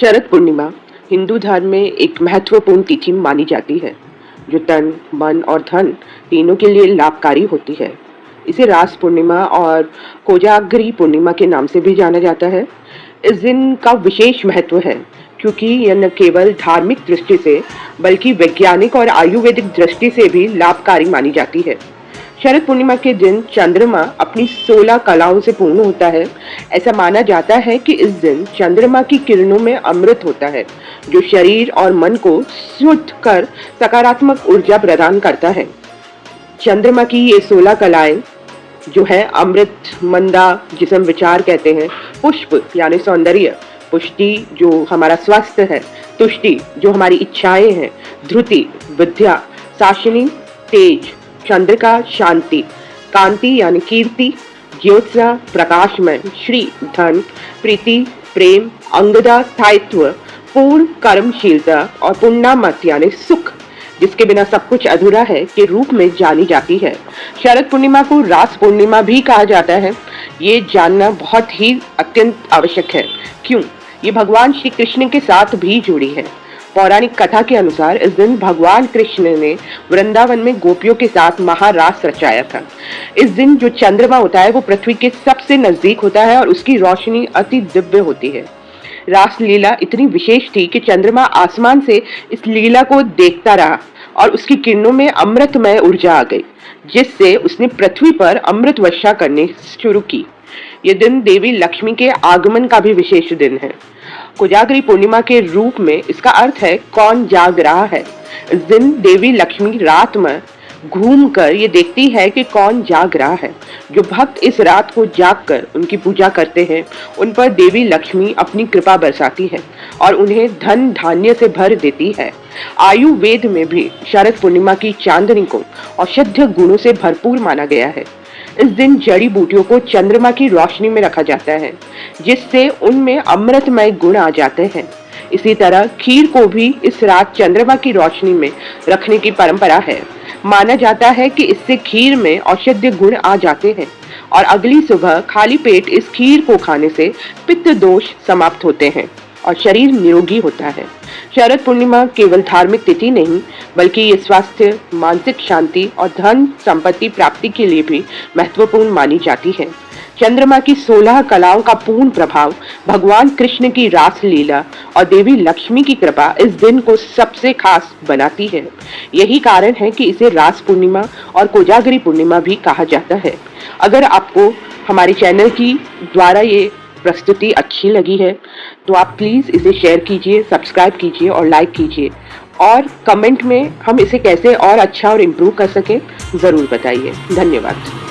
शरद पूर्णिमा हिंदू धर्म में एक महत्वपूर्ण तिथि मानी जाती है जो तन, मन और धन तीनों के लिए लाभकारी होती है। इसे रास पूर्णिमा और कोजागरी पूर्णिमा के नाम से भी जाना जाता है। इस दिन का विशेष महत्व है क्योंकि यह न केवल धार्मिक दृष्टि से बल्कि वैज्ञानिक और आयुर्वेदिक दृष्टि से भी लाभकारी मानी जाती है। शरद पूर्णिमा के दिन चंद्रमा अपनी 16 कलाओं से पूर्ण होता है। ऐसा माना जाता है कि इस दिन चंद्रमा की किरणों में अमृत होता है जो शरीर और मन को शुद्ध कर सकारात्मक ऊर्जा प्रदान करता है। चंद्रमा की ये 16 कलाएं जो है अमृत, मंदा जिसे हम विचार कहते हैं, पुष्प यानी सौंदर्य, पुष्टि जो हमारा स्वास्थ्य है, तुष्टि जो हमारी इच्छाएं हैं, ध्रुति विद्या, शाशिनी तेज, चंद्रिका शांति, कांति यानी कीर्ति, ज्योत्सा प्रकाशमय, श्री धन, प्रीति प्रेम, अंगदा स्थायित्व, पूर्ण कर्मशीलता और पुण्यमत यानी सुख जिसके बिना सब कुछ अधूरा है के रूप में जानी जाती है। शरद पूर्णिमा को रास पूर्णिमा भी कहा जाता है। ये जानना बहुत ही अत्यंत आवश्यक है। क्यों? ये भगवान श्री कृष्ण के साथ भी जुड़ी है। पौराणिक कथा के अनुसार इस दिन भगवान कृष्ण ने वृंदावन में गोपियों के साथ महारास रचाया था। इस दिन जो चंद्रमा होता है वो पृथ्वी के सबसे नजदीक होता है और उसकी रोशनी अति दिव्य होती है। रास लीला इतनी विशेष थी कि चंद्रमा आसमान से इस लीला को देखता रहा और उसकी किरणों में अमृतमय ऊर्जा आ गई जिससे उसने पृथ्वी पर अमृत वर्षा करनी शुरू की। यह दिन देवी लक्ष्मी के आगमन का भी विशेष दिन है। कोजागरी पूर्णिमा के रूप में इसका अर्थ है कौन जाग रहा है। इस दिन देवी लक्ष्मी रात में घूमकर ये देखती है कि कौन जाग रहा है। जो भक्त इस रात को जागकर उनकी पूजा करते हैं उन पर देवी लक्ष्मी अपनी कृपा बरसाती है और उन्हें धन धान्य से भर देती है। आयुर्वेद में भी शरद पूर्णिमा की चांदनी को औषधीय गुणों से भरपूर माना गया है। इस दिन जड़ी बूटियों को चंद्रमा की रोशनी में रखा जाता है जिससे उनमें अमृतमय गुण आ जाते हैं। इसी तरह खीर को भी इस रात चंद्रमा की रोशनी में रखने की परंपरा है। माना जाता है कि इससे खीर में औषधीय गुण आ जाते हैं और अगली सुबह खाली पेट इस खीर को खाने से पित्त दोष समाप्त होते हैं और शरीर निरोगी होता है। शरद पूर्णिमा केवल धार्मिक तिथि नहीं बल्कि ये स्वास्थ्य, मानसिक शांति और धन संपत्ति प्राप्ति के लिए भी महत्वपूर्ण मानी जाती है। चंद्रमा की 16 कलाओं का पूर्ण प्रभाव, भगवान कृष्ण की रास लीला और देवी लक्ष्मी की कृपा इस दिन को सबसे खास बनाती है। यही कारण है कि इसे रास पूर्णिमा और कोजागरी पूर्णिमा भी कहा जाता है। अगर आपको हमारे चैनल की द्वारा ये प्रस्तुति अच्छी लगी है तो आप प्लीज़ इसे शेयर कीजिए, सब्सक्राइब कीजिए और लाइक कीजिए और कमेंट में हम इसे कैसे और अच्छा और इम्प्रूव कर सकें ज़रूर बताइए। धन्यवाद।